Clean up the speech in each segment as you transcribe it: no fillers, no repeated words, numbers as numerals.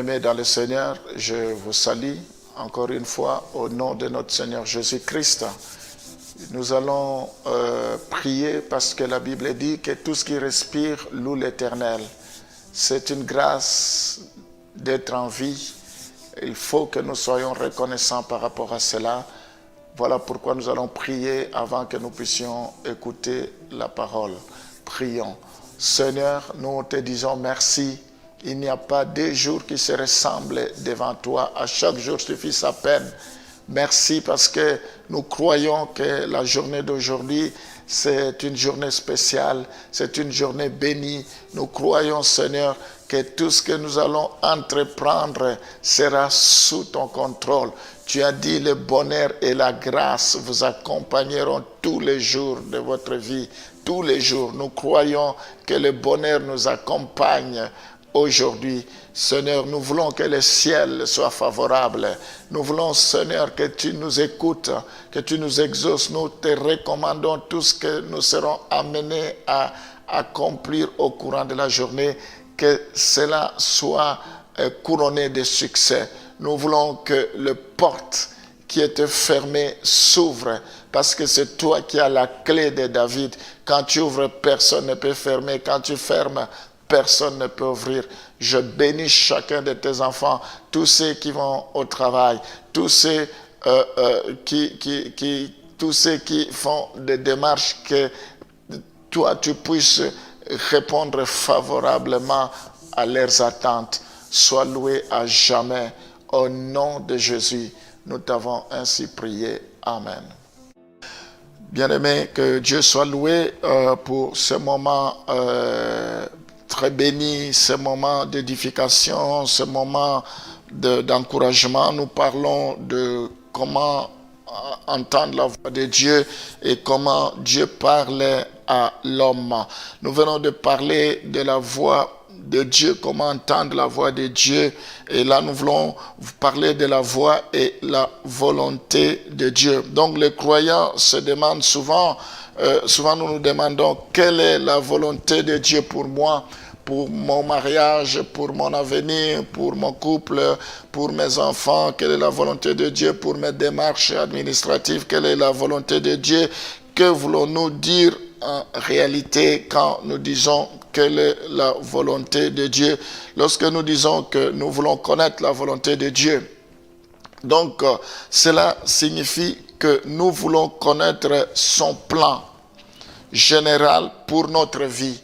Bien-aimés dans le Seigneur, je vous salue encore une fois au nom de notre Seigneur Jésus-Christ. Nous allons prier parce que la Bible dit que tout ce qui respire loue l'Éternel. C'est une grâce d'être en vie. Il faut que nous soyons reconnaissants par rapport à cela. Voilà pourquoi nous allons prier avant que nous puissions écouter la parole. Prions. Seigneur, nous te disons merci. Il n'y a pas deux jours qui se ressemblent devant toi. À chaque jour suffit sa peine. Merci parce que nous croyons que la journée d'aujourd'hui, c'est une journée spéciale, c'est une journée bénie. Nous croyons, Seigneur, que tout ce que nous allons entreprendre sera sous ton contrôle. Tu as dit le bonheur et la grâce vous accompagneront tous les jours de votre vie. Tous les jours, nous croyons que le bonheur nous accompagne aujourd'hui. Seigneur, nous voulons que le ciel soit favorable. Nous voulons, Seigneur, que tu nous écoutes, que tu nous exauces. Nous te recommandons tout ce que nous serons amenés à accomplir au courant de la journée, que cela soit couronné de succès. Nous voulons que les portes qui étaient fermées s'ouvrent, parce que c'est toi qui as la clé de David. Quand tu ouvres, personne ne peut fermer. Quand tu fermes, personne ne peut ouvrir. Je bénis chacun de tes enfants, tous ceux qui vont au travail, tous ceux tous ceux qui font des démarches, que toi tu puisses répondre favorablement à leurs attentes. Sois loué à jamais. Au nom de Jésus, nous t'avons ainsi prié. Amen. Bien-aimés, que Dieu soit loué pour ce moment très béni, ce moment d'édification, ce moment d'encouragement. Nous parlons de comment entendre la voix de Dieu et comment Dieu parle à l'homme. Nous venons de parler de la voix de Dieu, comment entendre la voix de Dieu. Et là, nous voulons vous parler de la voix et la volonté de Dieu. Donc, les croyants se demandent souvent, nous nous demandons quelle est la volonté de Dieu pour moi, pour mon mariage, pour mon avenir, pour mon couple, pour mes enfants. Quelle est la volonté de Dieu pour mes démarches administratives? Quelle est la volonté de Dieu? Que voulons-nous dire en réalité quand nous disons quelle est la volonté de Dieu? Lorsque nous disons que nous voulons connaître la volonté de Dieu, donc cela signifie que nous voulons connaître son plan général pour notre vie.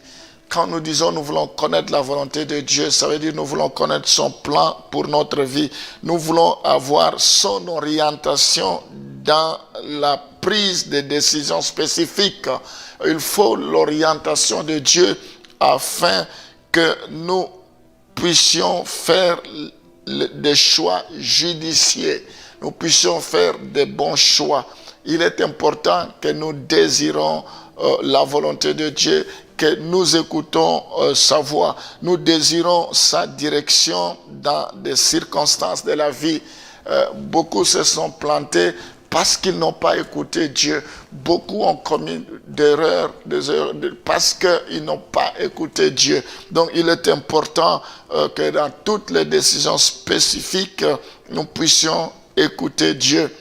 Quand nous disons nous voulons connaître la volonté de Dieu, ça veut dire nous voulons connaître son plan pour notre vie. Nous voulons avoir son orientation dans la prise de décisions spécifiques. Il faut l'orientation de Dieu afin que nous puissions faire des choix judicieux. Nous puissions faire des bons choix. Il est important que nous désirons la volonté de Dieu, que nous écoutons sa voix. Nous désirons sa direction dans des circonstances de la vie. Beaucoup se sont plantés parce qu'ils n'ont pas écouté Dieu. Beaucoup ont commis des erreurs parce qu'ils n'ont pas écouté Dieu. Donc il est important que dans toutes les décisions spécifiques, nous puissions écouter Dieu.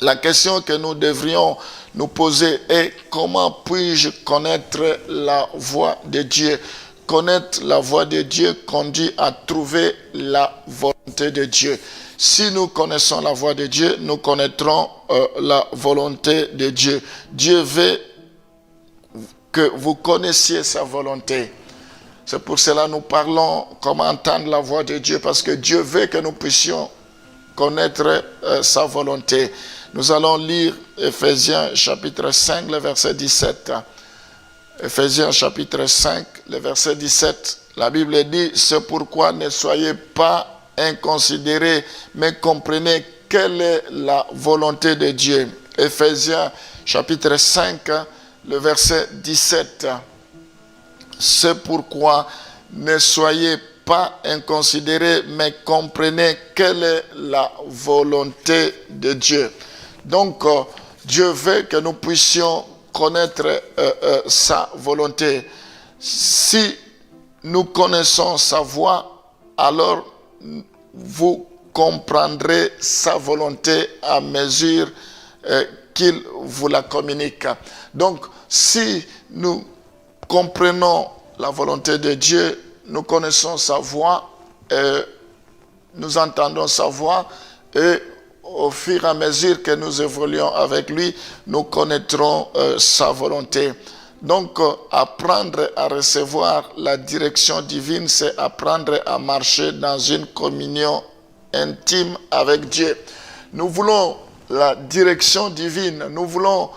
La question que nous devrions nous poser est: comment puis-je connaître la voix de Dieu? Connaître la voix de Dieu conduit à trouver la volonté de Dieu. Si nous connaissons la voix de Dieu, nous connaîtrons la volonté de Dieu. Dieu veut que vous connaissiez sa volonté. C'est pour cela que nous parlons comment entendre la voix de Dieu, parce que Dieu veut que nous puissions connaître sa volonté. Nous allons lire Ephésiens chapitre 5, le verset 17. Ephésiens chapitre 5, le verset 17. La Bible dit: c'est pourquoi ne soyez pas inconsidérés, mais comprenez quelle est la volonté de Dieu. Ephésiens chapitre 5, le verset 17. C'est pourquoi ne soyez pas inconsidérés, mais comprenez quelle est la volonté de Dieu. Donc, Dieu veut que nous puissions connaître sa volonté. Si nous connaissons sa voix, alors vous comprendrez sa volonté à mesure qu'il vous la communique. Donc, si nous comprenons la volonté de Dieu, nous connaissons sa voix, nous entendons sa voix, et au fur et à mesure que nous évoluons avec lui, nous connaîtrons sa volonté. Donc, apprendre à recevoir la direction divine, c'est apprendre à marcher dans une communion intime avec Dieu. Nous voulons la direction divine, nous voulons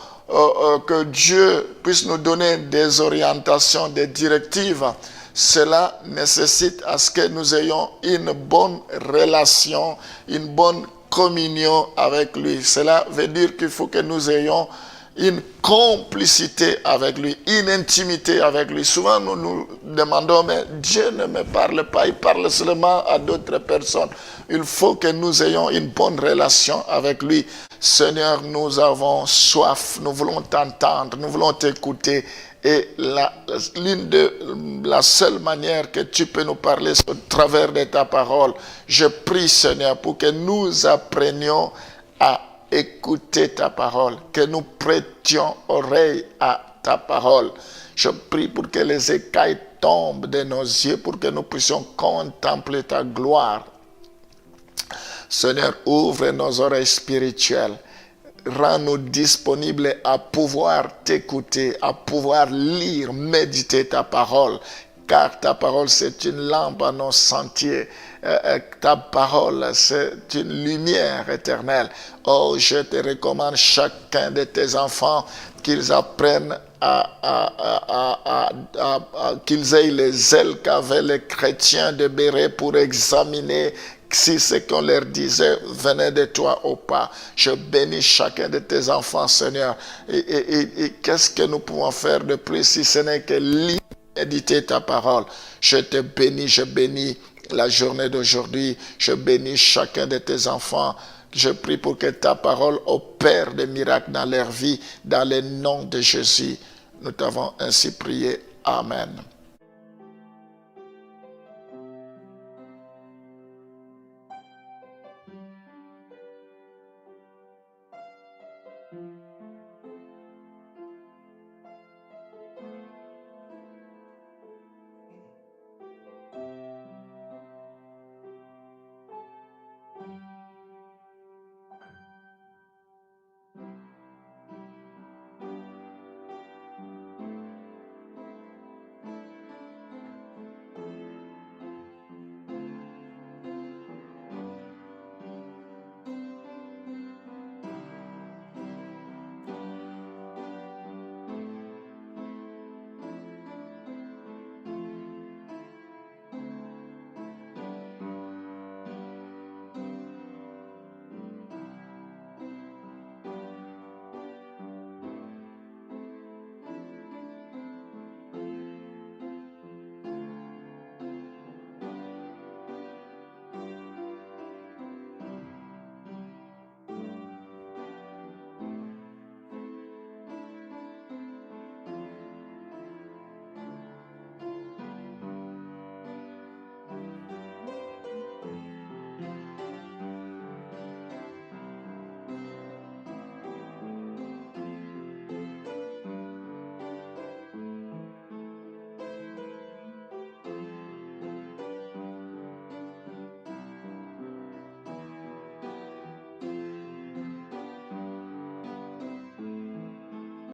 que Dieu puisse nous donner des orientations, des directives. Cela nécessite à ce que nous ayons une bonne relation, une bonne communion avec lui. Cela veut dire qu'il faut que nous ayons une complicité avec lui, une intimité avec lui. Souvent, nous nous demandons, mais Dieu ne me parle pas, il parle seulement à d'autres personnes. Il faut que nous ayons une bonne relation avec lui. Seigneur, nous avons soif, nous voulons t'entendre, nous voulons t'écouter. Et la seule manière que tu peux nous parler, c'est au travers de ta parole. Je prie, Seigneur, pour que nous apprenions à écouter ta parole, que nous prêtions oreille à ta parole. Je prie pour que les écailles tombent de nos yeux, pour que nous puissions contempler ta gloire. Seigneur, ouvre nos oreilles spirituelles. Rends-nous disponibles à pouvoir t'écouter, à pouvoir lire, méditer ta parole. Car ta parole, c'est une lampe à nos sentiers. Ta parole, c'est une lumière éternelle. Oh, je te recommande chacun de tes enfants qu'ils apprennent qu'ils aient les ailes qu'avaient les chrétiens de Béret pour examiner si ce qu'on leur disait venait de toi ou pas. Je bénis chacun de tes enfants, Seigneur. Et qu'est-ce que nous pouvons faire de plus si ce n'est que lire, méditer ta parole. Je te bénis, je bénis la journée d'aujourd'hui. Je bénis chacun de tes enfants. Je prie pour que ta parole opère des miracles dans leur vie, dans le nom de Jésus. Nous t'avons ainsi prié. Amen.